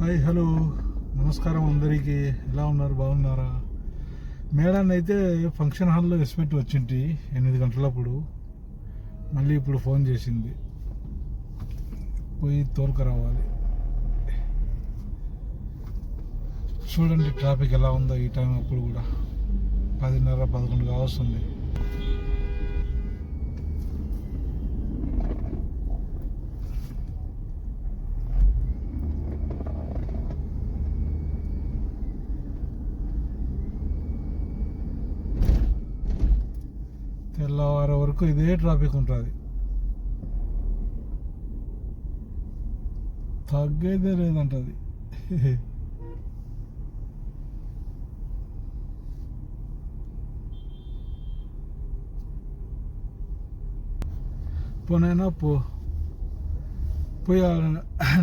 Hi hello నమస్కారం అందరికీ. ఎలా ఉన్నారు, బాగున్నారా? మేడాన్ని అయితే ఫంక్షన్ హాల్లో ఎస్పెట్టి వచ్చింటి 8 గంటలప్పుడు. మళ్ళీ ఇప్పుడు ఫోన్ చేసింది, పోయి తోలుకురావాలి. చూడండి ట్రాఫిక్ ఎలా ఉందో ఈ టైం అప్పుడు కూడా. 10:30-11 కావస్తుంది. తెల్లవారు వరకు ఇదే ట్రాఫిక్ ఉంటుంది, తగ్గేదే లేదంటది. పోనైనా పోయి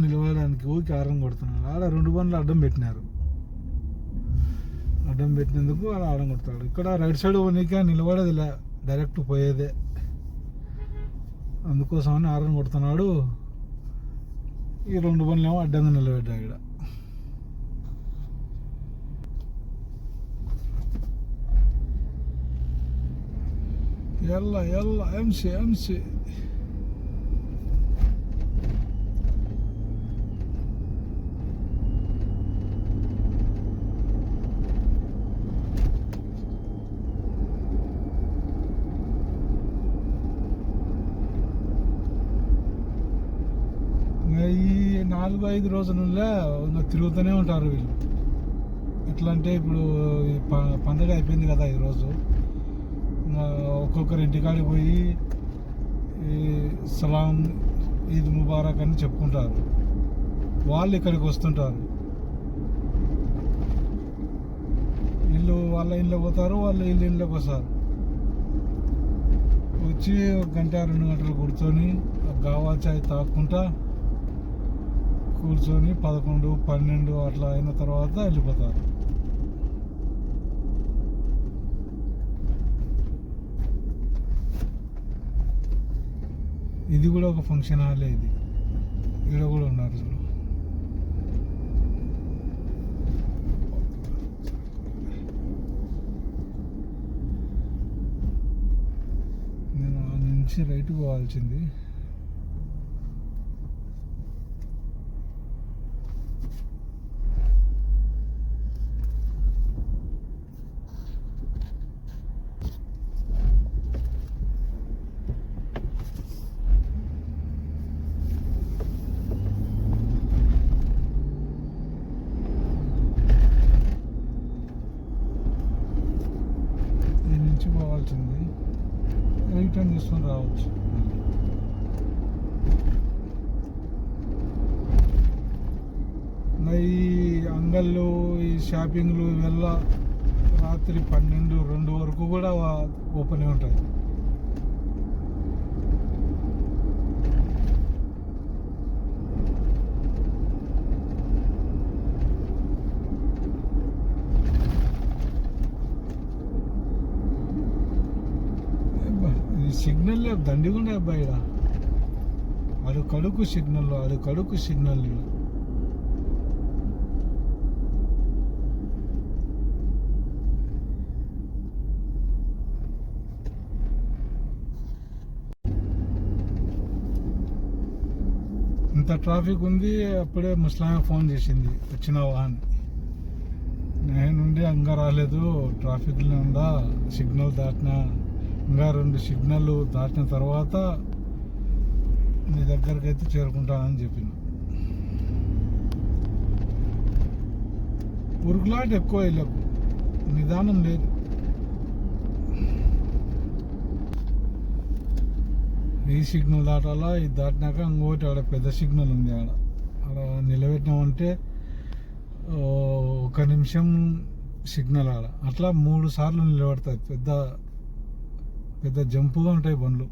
నిలబడడానికి ఊరికి ఆరం కొడుతున్నాడు. ఆడ 2 బండ్లు అడ్డం పెట్టినారు. అడ్డం పెట్టినందుకు ఆడ ఆడం కొడతాడు. ఇక్కడ రైట్ సైడ్ పోనీకే నిలబడేది లే, డైరెక్ట్ పోయేదే. అందుకోసమని ఆరం కొడుతున్నాడు. ఈ 2 బండ్లు ఏమో అడ్డంగా నిలబెట్టాడు. ఇక్కడ ఎల్ల ఎంసి 4-5 రోజులలో తిరుగుతూనే ఉంటారు వీళ్ళు. ఎట్లా అంటే ఇప్పుడు పండగ అయిపోయింది కదా ఈరోజు, ఒక్కొక్కరి ఇంటికాడికి పోయి సలాం, ఈద్ ముబారక్ అని చెప్పుకుంటారు. వాళ్ళు ఇక్కడికి వస్తుంటారు. వీళ్ళు వాళ్ళ ఇళ్ళకి పోతారు, వాళ్ళు వీళ్ళ ఇళ్ళకి వస్తారు. వచ్చి 1-2 గంటలు కూర్చొని గావా చాయ్ తాక్కుంటా కూర్చొని 11-12 అట్లా అయిన తర్వాత వెళ్ళిపోతారు. ఇది కూడా ఒక ఫంక్షన్ హాలే. ఇది ఇక్కడ కూడా ఉన్నారు చూడు. నేను ఆ నుంచి రైట్ పోవాల్సింది. పోవాల్సింది రిటర్న్ తీసుకొని రావచ్చు. ఈ అంగళ్ళు, ఈ షాపింగ్లు ఇవల్ల రాత్రి 12-2 వరకు కూడా ఓపెన్ ఉంటాయి. సిగ్నల్ దండిగుండే అబ్బాయి. అడుకడుకు సిగ్నల్. ఇంత ట్రాఫిక్ ఉంది. అప్పుడే ముస్లాం ఫోన్ చేసింది, వచ్చినావా అని. నేనుండి ఇంకా రాలేదు, ట్రాఫిక్లో ఉందా, సిగ్నల్ దాటినా, ఇంకా 2 సిగ్నల్ దాటిన తర్వాత నీ దగ్గరికి అయితే చేరుకుంటానని చెప్పిన. ఉరుకులాట ఎక్కువ, ఇళ్ళకు నిదానం లేదు. ఈ సిగ్నల్ దాటాలా, ఇది దాటినాక ఇంకోటి ఆడ పెద్ద సిగ్నల్ ఉంది. ఆడ నిలబెట్టినామంటే 1 నిమిషం సిగ్నల్. అట్లా 3 సార్లు నిలబడతాయి. పెద్ద జంపుగా ఉంటాయి బండ్లు.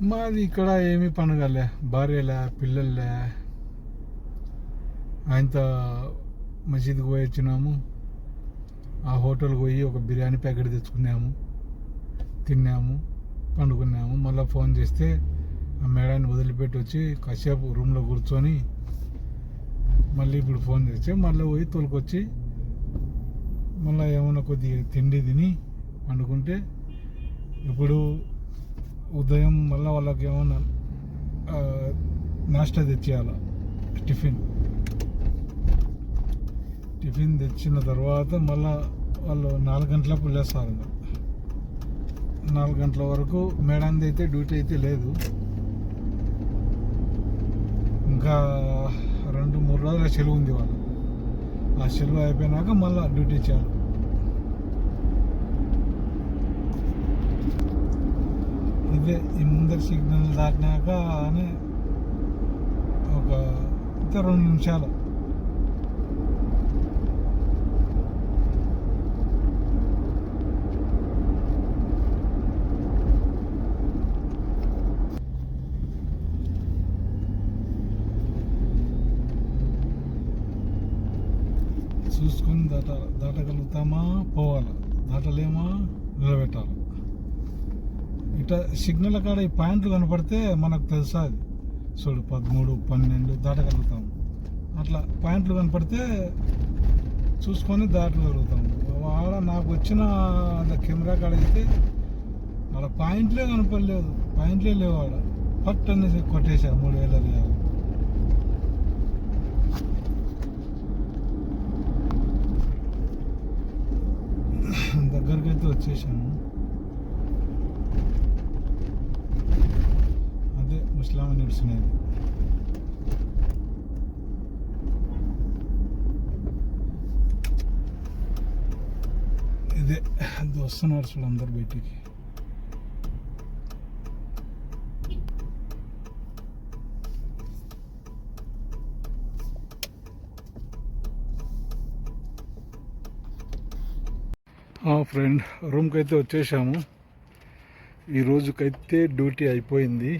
మాది ఇక్కడ ఏమీ పండుగలే, భార్యలే, పిల్లలే. ఆయనతో మసీద్కి పోయి వచ్చినాము. ఆ హోటల్కి పోయి ఒక బిర్యానీ ప్యాకెట్ తెచ్చుకున్నాము, తిన్నాము, పండుకున్నాము. మళ్ళీ ఫోన్ చేస్తే ఆ మేడాన్ని వదిలిపెట్టి వచ్చి కాసేపు రూమ్లో కూర్చొని మళ్ళీ ఇప్పుడు ఫోన్ చేస్తే మళ్ళీ పోయి తోలుకొచ్చి మళ్ళీ ఏమైనా కొద్దిగా తిండి తిని వండుకుంటే ఇప్పుడు ఉదయం మళ్ళీ వాళ్ళకి ఏమన్నా నాష్టా తెచ్చేయాల టిఫిన్ తెచ్చిన తర్వాత మళ్ళీ వాళ్ళు 4 గంటలకు లేస్తారు. ఇంకా 4 గంటల వరకు మేడంది అయితే డ్యూటీ అయితే లేదు. ఇంకా 2-3 రోజుల సెలవు ఉంది వాళ్ళు. ఆ సెలవు అయిపోయినాక మళ్ళీ డ్యూటీ చేయాలి. ఇదే ఈ ముందర సిగ్నల్ దాటినాక అని ఒక 2 నిమిషాలు చూసుకొని దాటగలుగుతామా, పోవాలి, దాటలేమా, నిలబెట్టాలి. ఇట్లా సిగ్నల్ కాడ ఈ పాయింట్లు కనపడితే మనకు తెలుసా అది చూడు 13, 12 దాటగలుగుతాము. అట్లా పాయింట్లు కనపడితే చూసుకొని దాటగలుగుతాము. ఆడ నాకు వచ్చిన కెమెరా కాడ అయితే ఆడ పాయింట్లే కనపడలేదు, పాయింట్లే లేవు. ఆడ పట్టు అనేసి కొట్టేశారు 3000 రియాలు. దగ్గరికి అయితే వచ్చేసాము. అదే ముస్లాం నడిచినది. ఇదే అది వస్తున్నారు చూడు అందరు బయటికి. ఫ్రెండ్, రూమ్కి అయితే వచ్చేసాము. ఈ రోజుకైతే డ్యూటీ అయిపోయింది.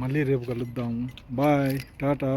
మళ్ళీ రేపు కలుద్దాము. బాయ్, టాటా.